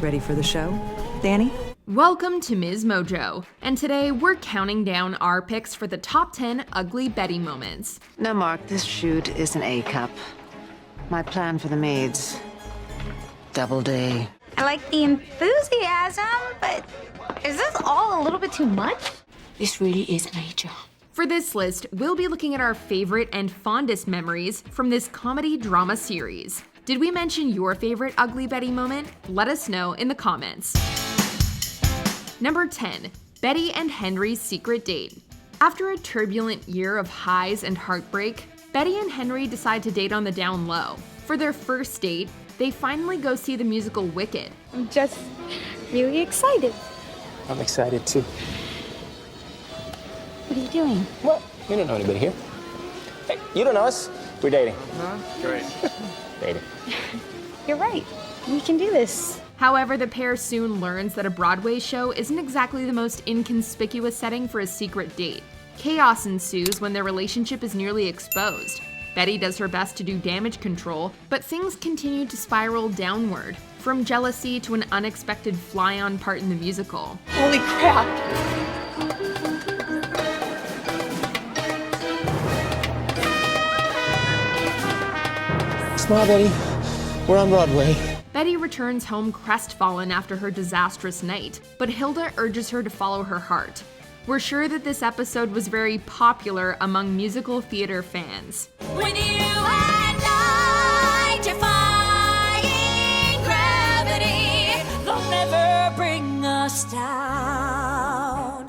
Ready for the show, Danny? Welcome to MsMojo, and today we're counting down our picks for the top 10 ugly Betty moments. No, Mark, this shoot is an A cup. My plan for the maids. Double day. I like the enthusiasm, but is this all a little bit too much? This really is major. For this list, we'll be looking at our favorite and fondest memories from this comedy drama series. Did we mention your favorite ugly Betty moment? Let us know in the comments. Number 10, Betty and Henry's secret date. After a turbulent year of highs and heartbreak, Betty and Henry decide to date on the down low. For their first date, they finally go see the musical Wicked. I'm just really excited. I'm excited too. What are you doing? What? You don't know anybody here. Hey, you don't know us. We're dating. Great. Dating. You're right. We can do this. However, the pair soon learns that a Broadway show isn't exactly the most inconspicuous setting for a secret date. Chaos ensues when their relationship is nearly exposed. Betty does her best to do damage control, but things continue to spiral downward, from jealousy to an unexpected fly-on part in the musical. Holy crap! Smile, Betty. We're on Broadway. Betty returns home crestfallen after her disastrous night, but Hilda urges her to follow her heart. We're sure that this episode was very popular among musical theater fans. When you and I defying gravity, they'll never bring us down.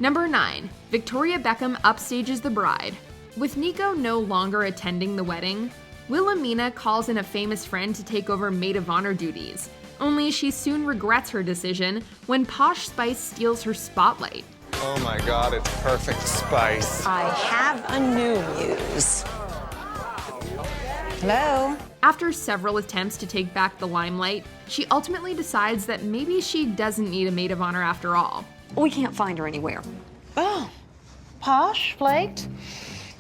Number 9, Victoria Beckham upstages the bride. With Nico no longer attending the wedding, Wilhelmina calls in a famous friend to take over maid of honor duties. Only she soon regrets her decision when Posh Spice steals her spotlight. Oh my God, it's perfect spice. I have a new muse. Hello? After several attempts to take back the limelight, she ultimately decides that maybe she doesn't need a maid of honor after all. We can't find her anywhere. Oh, Posh flaked?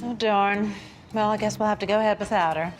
Oh, darn. Well, I guess we'll have to go ahead without her.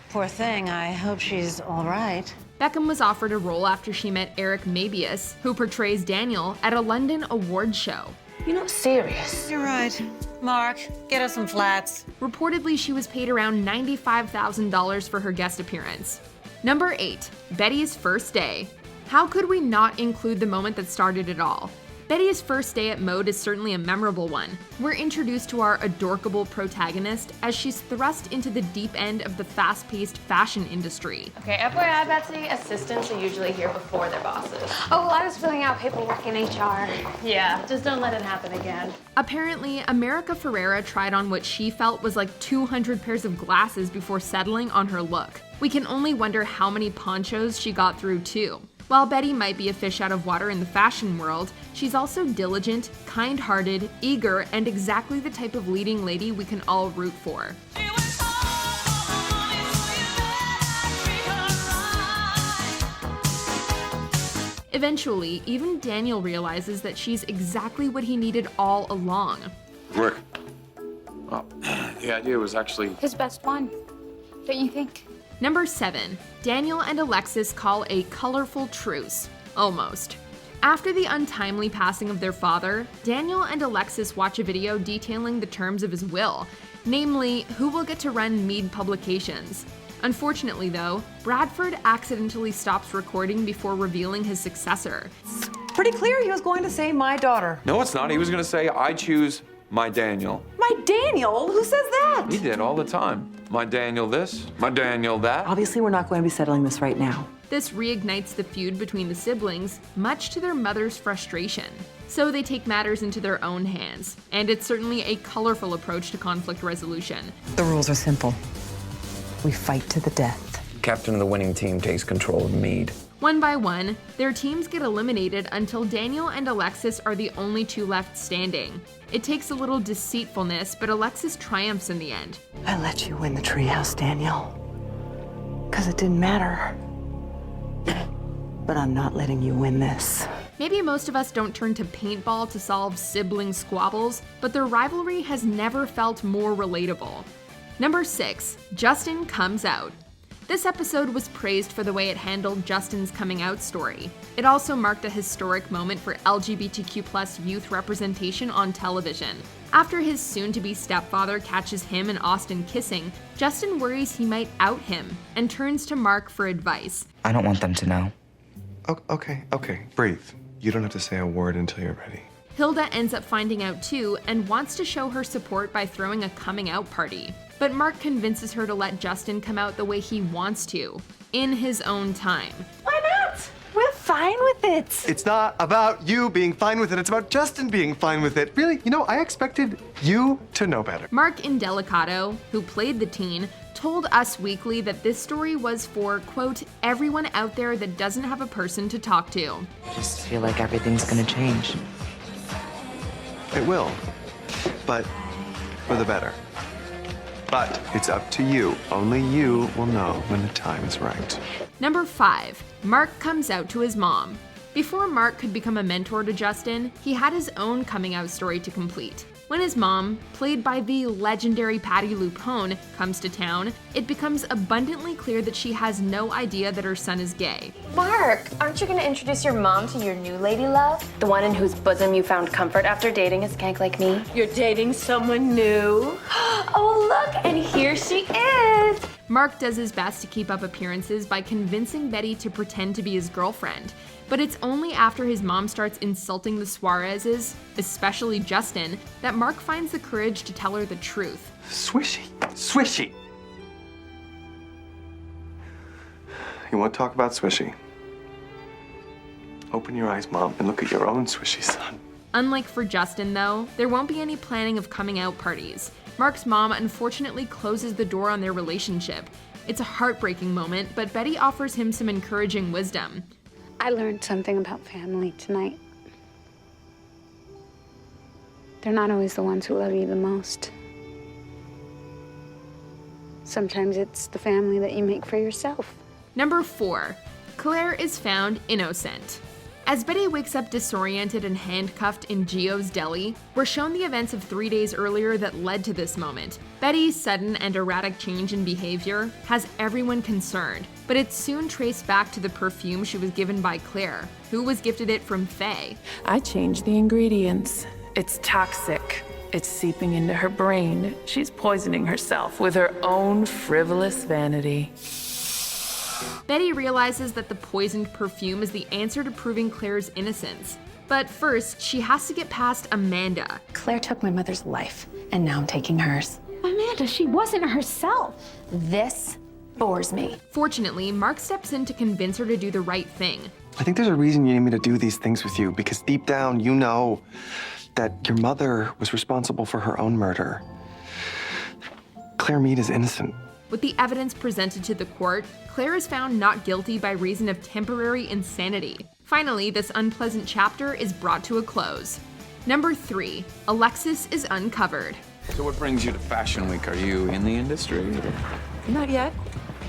Poor thing, I hope she's all right. Beckham was offered a role after she met Eric Mabius, who portrays Daniel, at a London awards show. You're not serious. You're right. Mark, get us some flats. Reportedly, she was paid around $95,000 for her guest appearance. Number 8, Betty's first day. How could we not include the moment that started it all? Betty's first day at Mode is certainly a memorable one. We're introduced to our adorkable protagonist as she's thrust into the deep end of the fast-paced fashion industry. Okay, FYI, Betsy, assistants are usually here before their bosses. Oh, well, I was filling out paperwork in HR. Yeah, just don't let it happen again. Apparently, America Ferrera tried on what she felt was like 200 pairs of glasses before settling on her look. We can only wonder how many ponchos she got through too. While Betty might be a fish out of water in the fashion world, she's also diligent, kind-hearted, eager, and exactly the type of leading lady we can all root for. Eventually, even Daniel realizes that she's exactly what he needed all along. Work. Well, the idea was actually... His best one, don't you think? Number 7, Daniel and Alexis call a colorful truce. Almost. After the untimely passing of their father, Daniel and Alexis watch a video detailing the terms of his will, namely, who will get to run Mead Publications. Unfortunately though, Bradford accidentally stops recording before revealing his successor. Pretty clear he was going to say my daughter. No, it's not. He was going to say, I choose my Daniel. My Daniel? Who says that? He did all the time. My Daniel this, my Daniel that. Obviously, we're not going to be settling this right now. This reignites the feud between the siblings, much to their mother's frustration. So they take matters into their own hands, and it's certainly a colorful approach to conflict resolution. The rules are simple. We fight to the death. Captain of the winning team takes control of Mead. One by one, their teams get eliminated until Daniel and Alexis are the only two left standing. It takes a little deceitfulness, but Alexis triumphs in the end. I let you win the treehouse, Daniel. Because it didn't matter. But I'm not letting you win this. Maybe most of us don't turn to paintball to solve sibling squabbles, but their rivalry has never felt more relatable. Number 6, Justin comes out. This episode was praised for the way it handled Justin's coming out story. It also marked a historic moment for LGBTQ+ youth representation on television. After his soon-to-be stepfather catches him and Austin kissing, Justin worries he might out him and turns to Mark for advice. I don't want them to know. Okay, breathe. You don't have to say a word until you're ready. Hilda ends up finding out too and wants to show her support by throwing a coming out party. But Mark convinces her to let Justin come out the way he wants to, in his own time. Why not? We're fine with it. It's not about you being fine with it. It's about Justin being fine with it. Really, I expected you to know better. Mark Indelicato, who played the teen, told Us Weekly that this story was for, quote, everyone out there that doesn't have a person to talk to. I just feel like everything's gonna change. It will, but for the better. But it's up to you. Only you will know when the time is right. Number 5, Mark comes out to his mom. Before Mark could become a mentor to Justin, he had his own coming out story to complete. When his mom, played by the legendary Patti LuPone, comes to town, it becomes abundantly clear that she has no idea that her son is gay. Mark, aren't you gonna introduce your mom to your new lady love? The one in whose bosom you found comfort after dating a skank like me? You're dating someone new? Oh, look, and here she is! Mark does his best to keep up appearances by convincing Betty to pretend to be his girlfriend. But it's only after his mom starts insulting the Suarezes, especially Justin, that Mark finds the courage to tell her the truth. Swishy. You want to talk about Swishy? Open your eyes, Mom, and look at your own Swishy son. Unlike for Justin, though, there won't be any planning of coming out parties. Mark's mom unfortunately closes the door on their relationship. It's a heartbreaking moment, but Betty offers him some encouraging wisdom. I learned something about family tonight. They're not always the ones who love you the most. Sometimes it's the family that you make for yourself. Number 4, Claire is found innocent. As Betty wakes up disoriented and handcuffed in Gio's deli, we're shown the events of 3 days earlier that led to this moment. Betty's sudden and erratic change in behavior has everyone concerned, but it's soon traced back to the perfume she was given by Claire, who was gifted it from Faye. I changed the ingredients. It's toxic. It's seeping into her brain. She's poisoning herself with her own frivolous vanity. Betty realizes that the poisoned perfume is the answer to proving Claire's innocence. But first, she has to get past Amanda. Claire took my mother's life, and now I'm taking hers. Amanda, she wasn't herself. This bores me. Fortunately, Mark steps in to convince her to do the right thing. I think there's a reason you need me to do these things with you, because deep down you know that your mother was responsible for her own murder. Claire Mead is innocent. With the evidence presented to the court, Claire is found not guilty by reason of temporary insanity. Finally, this unpleasant chapter is brought to a close. Number 3, Alexis is uncovered. So what brings you to Fashion Week? Are you in the industry? Not yet,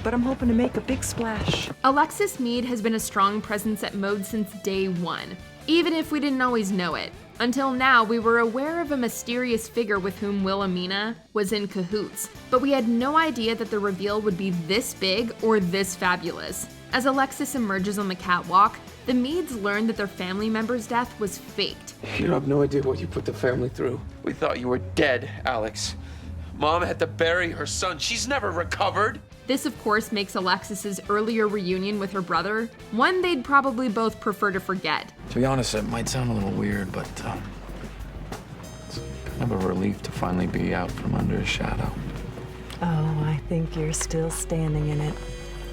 but I'm hoping to make a big splash. Alexis Mead has been a strong presence at Mode since day one, even if we didn't always know it. Until now, we were aware of a mysterious figure with whom Wilhelmina was in cahoots, but we had no idea that the reveal would be this big or this fabulous. As Alexis emerges on the catwalk, the Meads learn that their family member's death was faked. You have no idea what you put the family through. We thought you were dead, Alex. Mom had to bury her son. She's never recovered. This, of course, makes Alexis's earlier reunion with her brother one they'd probably both prefer to forget. To be honest, it might sound a little weird, but it's kind of a relief to finally be out from under his shadow. Oh, I think you're still standing in it,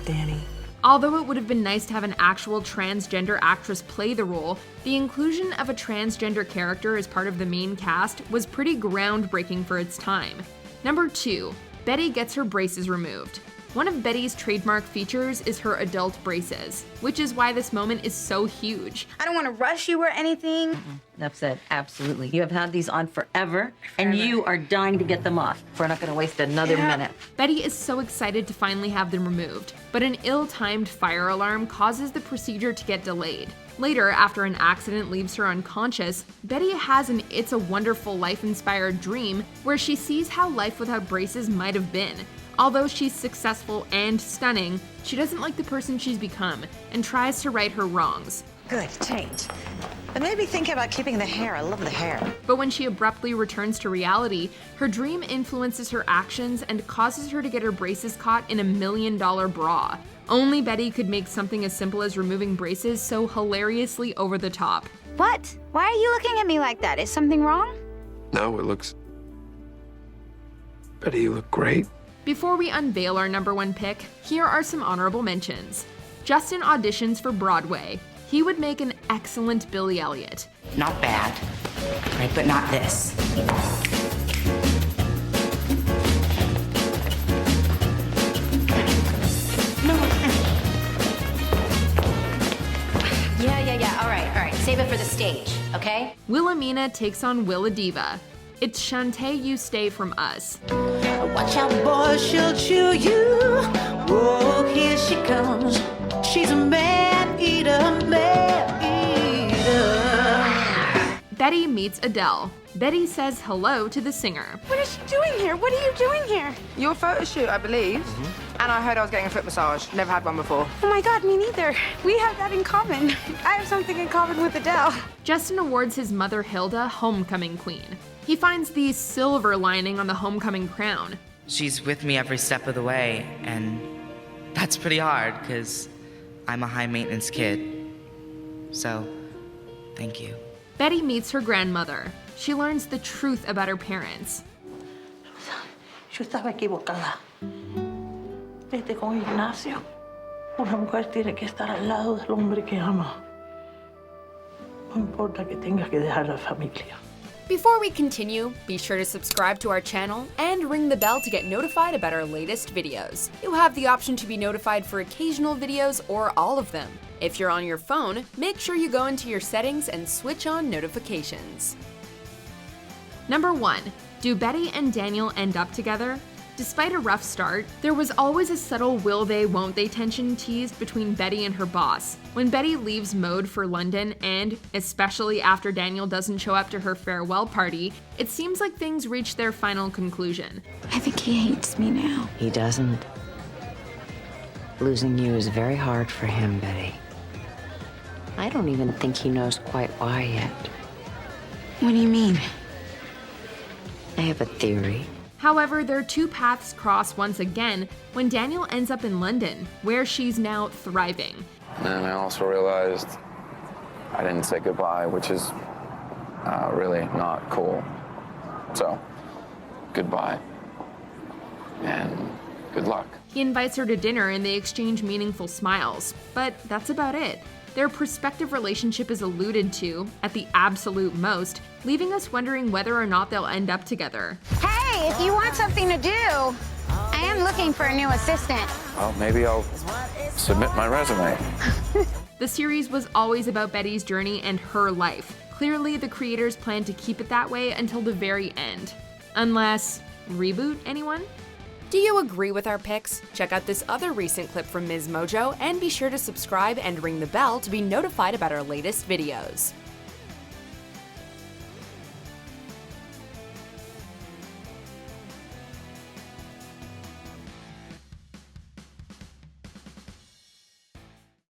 Danny. Although it would have been nice to have an actual transgender actress play the role, the inclusion of a transgender character as part of the main cast was pretty groundbreaking for its time. Number 2, Betty gets her braces removed. One of Betty's trademark features is her adult braces, which is why this moment is so huge. I don't want to rush you or anything. Enough said, absolutely. You have had these on forever, and you are dying to get them off. We're not going to waste another minute. Betty is so excited to finally have them removed, but an ill-timed fire alarm causes the procedure to get delayed. Later, after an accident leaves her unconscious, Betty has an It's a Wonderful Life-inspired dream where she sees how life without braces might have been. Although she's successful and stunning, she doesn't like the person she's become and tries to right her wrongs. Good change. But maybe think about keeping the hair. I love the hair. But when she abruptly returns to reality, her dream influences her actions and causes her to get her braces caught in a $1 million bra. Only Betty could make something as simple as removing braces so hilariously over the top. What? Why are you looking at me like that? Is something wrong? No, it looks... Betty, you look great. Before we unveil our #1 pick, here are some honorable mentions. Justin auditions for Broadway. He would make an excellent Billy Elliot. Not bad, right? But not this. Yeah. All right. Save it for the stage, okay? Wilhelmina takes on Willa Diva. It's Shantae You Stay from Us. Watch out, boy, she'll chew you. Whoa, here she comes. She's a man-eater. Betty meets Adele. Betty says hello to the singer. What is she doing here? What are you doing here? Your photo shoot, I believe. And I heard I was getting a foot massage. Never had one before. Oh my God, me neither. We have that in common. I have something in common with Adele. Justin awards his mother Hilda Homecoming Queen. He finds the silver lining on the homecoming crown. She's with me every step of the way, and that's pretty hard, because I'm a high-maintenance kid. So, thank you. Betty meets her grandmother. She learns the truth about her parents. Yo estaba equivocada. Vete con Ignacio. Una mujer tiene que estar al lado del hombre que ama. No importa que tenga que dejar la familia. Before we continue, be sure to subscribe to our channel and ring the bell to get notified about our latest videos. You have the option to be notified for occasional videos or all of them. If you're on your phone, make sure you go into your settings and switch on notifications. #1. Do Betty and Daniel end up together? Despite a rough start, there was always a subtle will they, won't they tension teased between Betty and her boss. When Betty leaves Mode for London and, especially after Daniel doesn't show up to her farewell party, it seems like things reach their final conclusion. I think he hates me now. He doesn't. Losing you is very hard for him, Betty. I don't even think he knows quite why yet. What do you mean? I have a theory. However, their two paths cross once again when Daniel ends up in London, where she's now thriving. And I also realized I didn't say goodbye, which is really not cool. So, goodbye. And good luck. He invites her to dinner and they exchange meaningful smiles, but that's about it. Their prospective relationship is alluded to, at the absolute most, leaving us wondering whether or not they'll end up together. Hey, if you want something to do, I am looking for a new assistant. Well, maybe I'll submit my resume. The series was always about Betty's journey and her life. Clearly, the creators plan to keep it that way until the very end. Unless, reboot, anyone? Do you agree with our picks? Check out this other recent clip from MsMojo and be sure to subscribe and ring the bell to be notified about our latest videos.